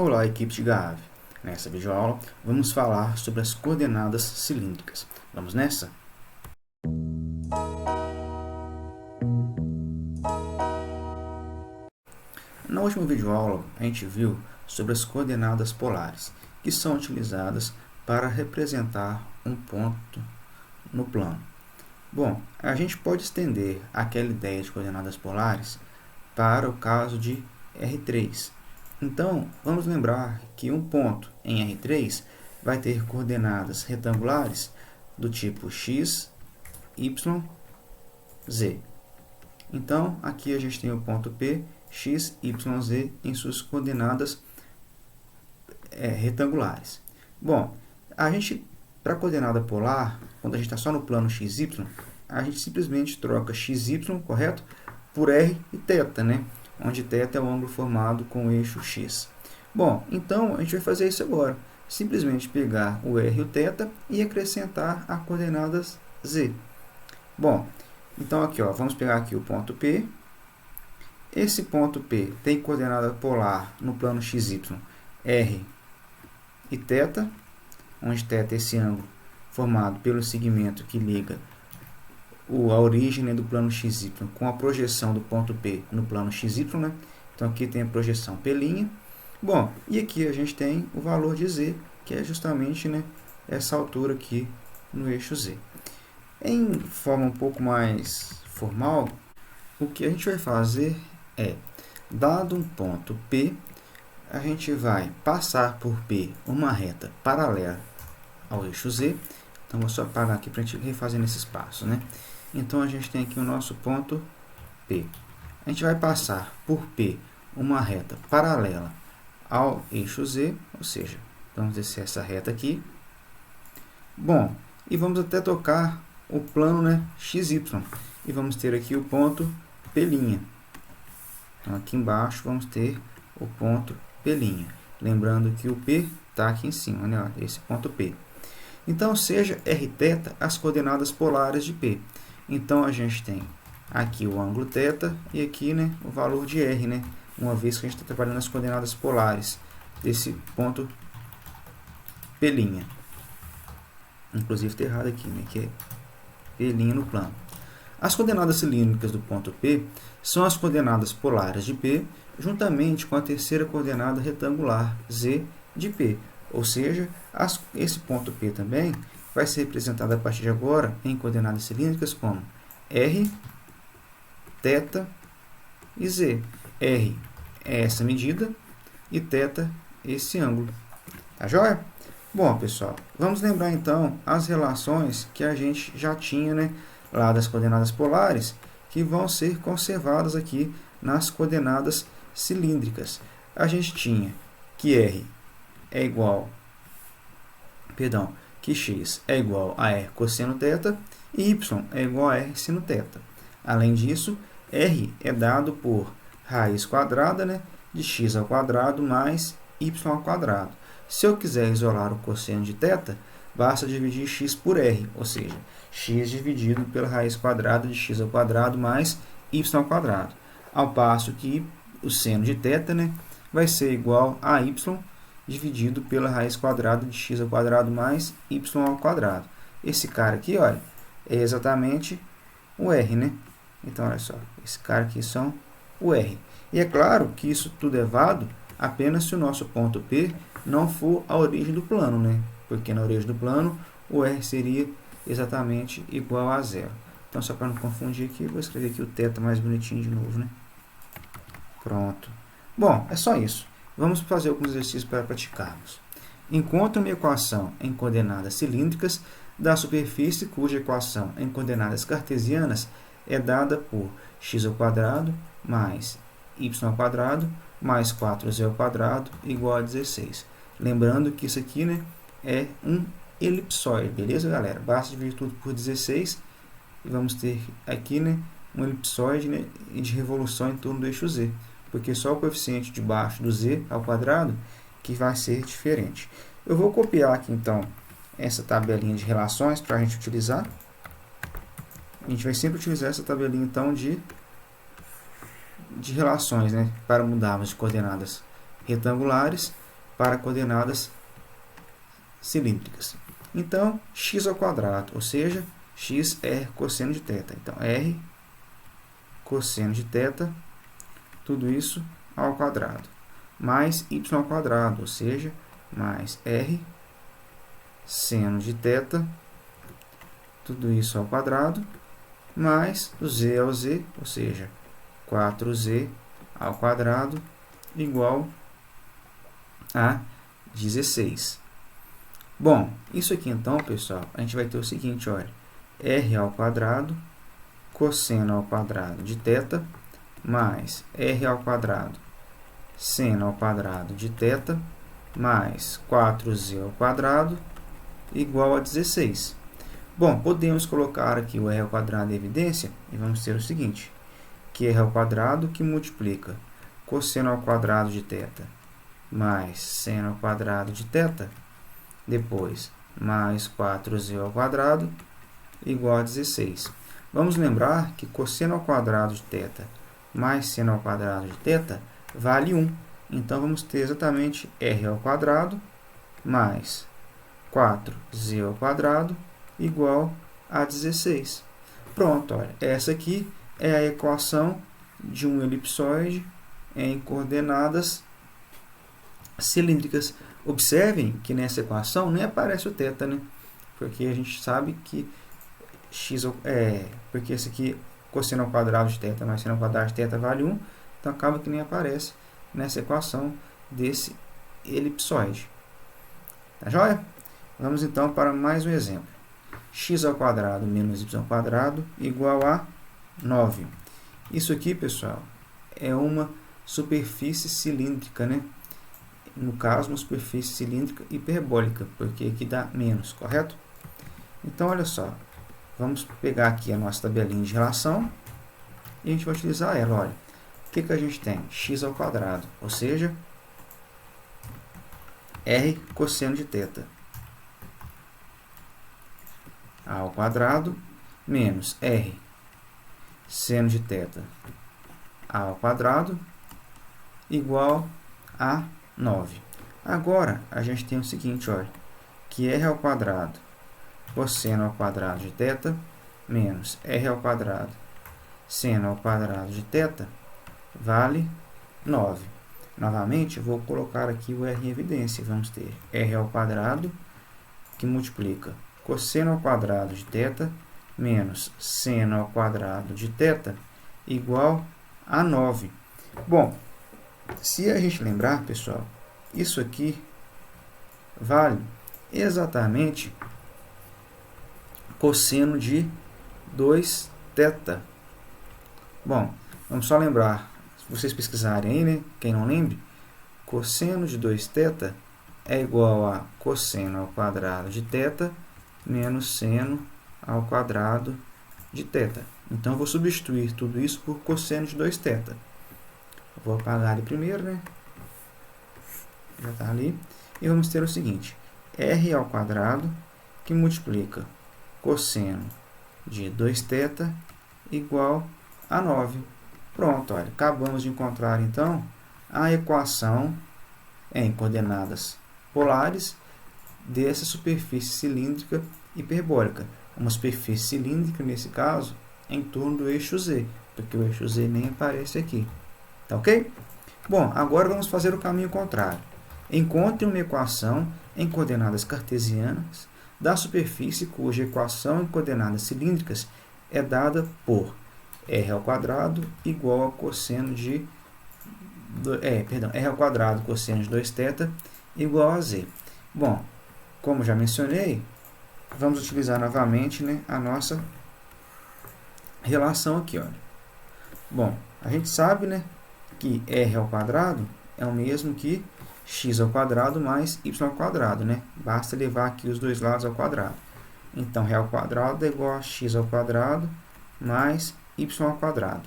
Olá, equipe de Gaave. Nessa videoaula, vamos falar sobre as coordenadas cilíndricas. Vamos nessa? Na última videoaula, a gente viu sobre as coordenadas polares, que são utilizadas para representar um ponto no plano. Bom, a gente pode estender aquela ideia de coordenadas polares para o caso de R3. Então, vamos lembrar que um ponto em R3 vai ter coordenadas retangulares do tipo x, y, z. Então, aqui a gente tem o ponto P, x, y, z em suas coordenadas retangulares. Bom, para a coordenada polar, quando a gente está só no plano x, y, a gente simplesmente troca x, y, correto? Por r e θ, né? Onde θ é o ângulo formado com o eixo x. Bom, então a gente vai fazer isso agora. Simplesmente pegar o r e o θ e acrescentar a coordenadas z. Bom, então aqui, ó, vamos pegar aqui o ponto P. Esse ponto P tem coordenada polar no plano xy, r e θ, onde θ é esse ângulo formado pelo segmento que liga a origem do plano xy com a projeção do ponto P no plano xy, né? Então aqui tem a projeção P'. Bom, e aqui a gente tem o valor de z, que é justamente, né, essa altura aqui no eixo z. Em forma um pouco mais formal, o que a gente vai fazer é, dado um ponto P, a gente vai passar por P uma reta paralela ao eixo z. Então, vou só apagar aqui para a gente refazer nesses passos, né? Então, a gente tem aqui o nosso ponto P. A gente vai passar por P uma reta paralela ao eixo z, ou seja, vamos descer essa reta aqui. Bom, e vamos até tocar o plano, né, XY. E vamos ter aqui o ponto P'. Então, aqui embaixo vamos ter o ponto P'. Lembrando que o P está aqui em cima, né, esse ponto P. Então, seja Rθ as coordenadas polares de P. Então, a gente tem aqui o ângulo θ e aqui, né, o valor de R, né, uma vez que a gente está trabalhando as coordenadas polares desse ponto P'. Inclusive, está errado aqui, né, que é P' no plano. As coordenadas cilíndricas do ponto P são as coordenadas polares de P, juntamente com a terceira coordenada retangular, Z, de P. Ou seja, esse ponto P também vai ser representado a partir de agora em coordenadas cilíndricas como R, θ e Z. R é essa medida e θ esse ângulo. Tá joia? Bom, pessoal, vamos lembrar então as relações que a gente já tinha, né, lá das coordenadas polares, que vão ser conservadas aqui nas coordenadas cilíndricas. A gente tinha que R é igual, que x é igual a r cosseno θ e y é igual a r sino θ. Além disso, r é dado por raiz quadrada, né, de x ao quadrado mais y ao quadrado. Se eu quiser isolar o cosseno de θ, basta dividir x por r, ou seja, x dividido pela raiz quadrada de x ao quadrado mais y ao quadrado. Ao passo que o seno de θ, né, vai ser igual a y dividido pela raiz quadrada de x ao quadrado mais y ao quadrado. Esse cara aqui, olha, é exatamente o r, né? Então, olha só, esse cara aqui são o r. E é claro que isso tudo é válido apenas se o nosso ponto P não for a origem do plano, né? Porque na origem do plano, o r seria exatamente igual a zero. Então, só para não confundir aqui, vou escrever aqui o θ mais bonitinho de novo, né? Pronto. Bom, é só isso. Vamos fazer alguns exercícios para praticarmos. Encontre uma equação em coordenadas cilíndricas da superfície cuja equação em coordenadas cartesianas é dada por x ao quadrado mais y ao quadrado mais 4z ao quadrado igual a 16. Lembrando que isso aqui, né, é um elipsoide, beleza, galera? Basta dividir tudo por 16 e vamos ter aqui, né, um elipsoide, né, de revolução em torno do eixo z, porque só o coeficiente de baixo do z ao quadrado que vai ser diferente. Eu vou copiar aqui, então, essa tabelinha de relações para a gente utilizar. A gente vai sempre utilizar essa tabelinha, então, de relações, né, para mudarmos de coordenadas retangulares para coordenadas cilíndricas. Então, x ao quadrado, ou seja, x é cosseno de θ. Então, r cosseno de θ, tudo isso ao quadrado, mais y ao quadrado, ou seja, mais r seno de θ, tudo isso ao quadrado, mais o z ao z, ou seja, 4z ao quadrado, igual a 16. Bom, isso aqui então, pessoal, a gente vai ter o seguinte, olha, r ao quadrado, cosseno ao quadrado de θ, mais r ao quadrado, seno ao quadrado de θ, mais 4z ao quadrado, igual a 16. Bom, podemos colocar aqui o r ao quadrado em evidência e vamos ter o seguinte, que r ao quadrado que multiplica cosseno ao quadrado de θ mais seno ao quadrado de θ, depois mais 4z ao quadrado, igual a 16. Vamos lembrar que cosseno ao quadrado de θ mais seno ao quadrado de θ vale 1. Então, vamos ter exatamente r ao quadrado mais 4z ao quadrado igual a 16. Pronto, olha, essa aqui é a equação de um elipsoide em coordenadas cilíndricas. Observem que nessa equação nem aparece o θ, né? Porque a gente sabe que porque esse aqui, cosseno ao quadrado de θ mais seno ao quadrado de θ vale 1, então acaba que nem aparece nessa equação desse elipsoide. Tá joia? Vamos então para mais um exemplo. X ao quadrado menos y ao quadrado igual a 9. Isso aqui, pessoal, é uma superfície cilíndrica, né? No caso, uma superfície cilíndrica hiperbólica, porque aqui dá menos, correto? Então, olha só, vamos pegar aqui a nossa tabelinha de relação e a gente vai utilizar ela. Olha, o que a gente tem? X ao quadrado, ou seja, r cosseno de θ ao quadrado menos r seno de θ ao quadrado igual a 9. Agora, a gente tem o seguinte, olha, que r ao quadrado cosseno ao quadrado de θ menos r ao quadrado seno ao quadrado de θ vale 9. Novamente, eu vou colocar aqui o r em evidência. Vamos ter r ao quadrado que multiplica cosseno ao quadrado de θ menos seno ao quadrado de θ igual a 9. Bom, se a gente lembrar, pessoal, isso aqui vale exatamente cosseno de 2θ. Bom, vamos só lembrar, se vocês pesquisarem aí, né, quem não lembre, cosseno de 2θ é igual a cosseno ao quadrado de θ menos seno ao quadrado de θ. Então, vou substituir tudo isso por cosseno de 2θ. Vou apagar ele primeiro, né? Já está ali. E vamos ter o seguinte, r ao quadrado que multiplica cosseno de 2θ igual a 9. Pronto, olha, acabamos de encontrar, então, a equação em coordenadas polares dessa superfície cilíndrica hiperbólica. Uma superfície cilíndrica, nesse caso, em torno do eixo Z, porque o eixo Z nem aparece aqui. Tá ok? Bom, agora vamos fazer o caminho contrário. Encontre uma equação em coordenadas cartesianas da superfície cuja equação em coordenadas cilíndricas é dada por r ao quadrado igual a cosseno de r ao quadrado cosseno de 2θ igual a z. Bom, como já mencionei, vamos utilizar novamente, né, a nossa relação aqui, olha. Bom, a gente sabe, né, que r ao quadrado é o mesmo que x ao quadrado mais y ao quadrado, né? Basta levar aqui os dois lados ao quadrado. Então, r ao quadrado é igual a x ao quadrado mais y ao quadrado.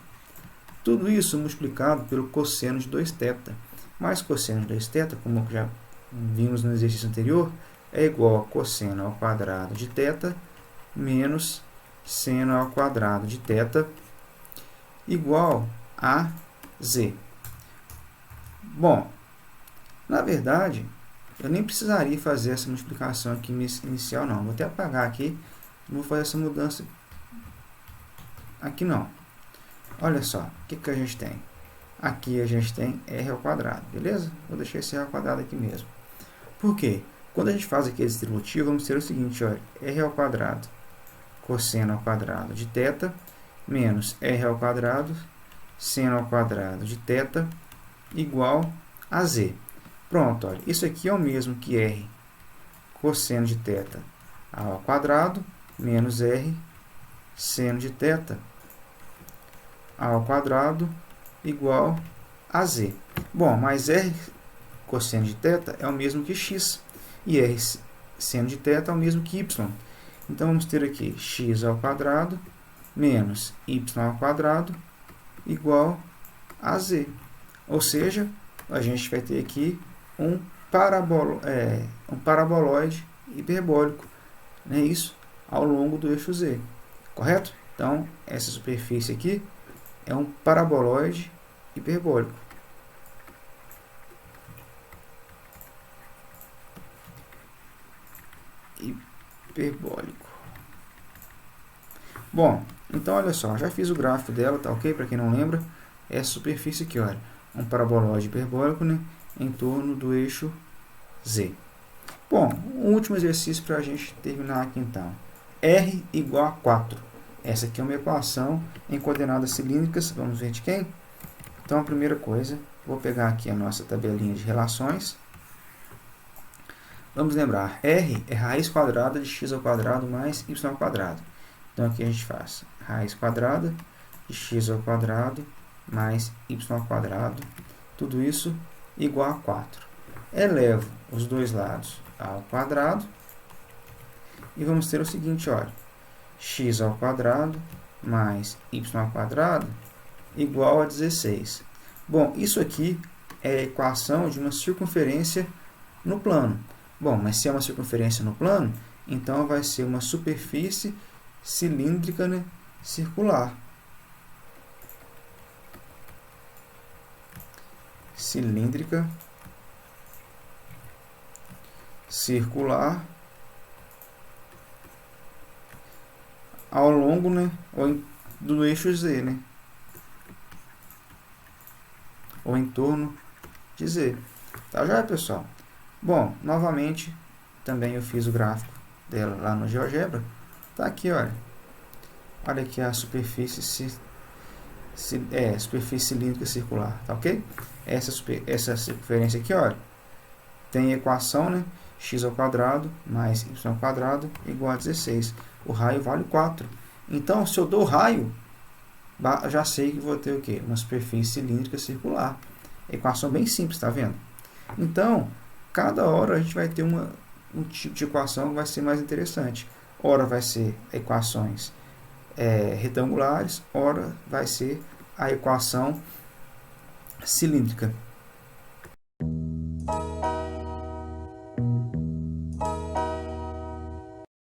Tudo isso multiplicado pelo cosseno de 2θ. Mais cosseno de 2θ, como já vimos no exercício anterior, é igual a cosseno ao quadrado de θ menos seno ao quadrado de θ igual a z. Bom, na verdade, eu nem precisaria fazer essa multiplicação aqui inicial, não. Vou até apagar aqui, não vou fazer essa mudança aqui não. Olha só, o que a gente tem? Aqui a gente tem r ao quadrado, beleza? Vou deixar esse r ao quadrado aqui mesmo. Por quê? Quando a gente faz aqui a distributiva, vamos ter o seguinte, olha, r ao quadrado cosseno ao quadrado de θ menos r ao quadrado seno ao quadrado de θ igual a z. Pronto, olha, isso aqui é o mesmo que r cosseno de θ ao quadrado menos r seno de θ ao quadrado igual a z. Bom, mas r cosseno de θ é o mesmo que x e r seno de θ é o mesmo que y. Então, vamos ter aqui x ao quadrado menos y ao quadrado igual a z. Ou seja, a gente vai ter aqui um paraboloide hiperbólico, né? Isso ao longo do eixo z, correto? Então, essa superfície aqui é um paraboloide hiperbólico. Bom, então olha só, já fiz o gráfico dela, tá ok? Para quem não lembra, essa superfície aqui, olha, um paraboloide hiperbólico, né, em torno do eixo z. Bom, um último exercício para a gente terminar aqui então. R igual a 4. Essa aqui é uma equação em coordenadas cilíndricas, vamos ver de quem? Então, a primeira coisa, vou pegar aqui a nossa tabelinha de relações. Vamos lembrar, R é raiz quadrada de x ao quadrado mais y ao quadrado. Então, aqui a gente faz raiz quadrada de x ao quadrado mais y ao quadrado, tudo isso igual a 4. Elevo os dois lados ao quadrado e vamos ter o seguinte, olha, x ao quadrado mais y ao quadrado igual a 16. Bom, isso aqui é a equação de uma circunferência no plano. Bom, mas se é uma circunferência no plano, então vai ser uma superfície cilíndrica, né, circular. Cilíndrica, circular, ao longo, né, do eixo z, né, ou em torno de z. Tá já, pessoal? Bom, novamente, também eu fiz o gráfico dela lá no GeoGebra. Tá aqui, olha. Olha aqui a superfície superfície cilíndrica circular, tá ok? Essa circunferência aqui, olha, tem a equação, né? X ao quadrado mais y ao quadrado igual a 16. O raio vale 4. Então, se eu dou o raio, já sei que vou ter o quê? Uma superfície cilíndrica circular. Equação bem simples, tá vendo? Então, cada hora a gente vai ter um tipo de equação que vai ser mais interessante. Ora vai ser equações retangulares, ora vai ser a equação cilíndrica.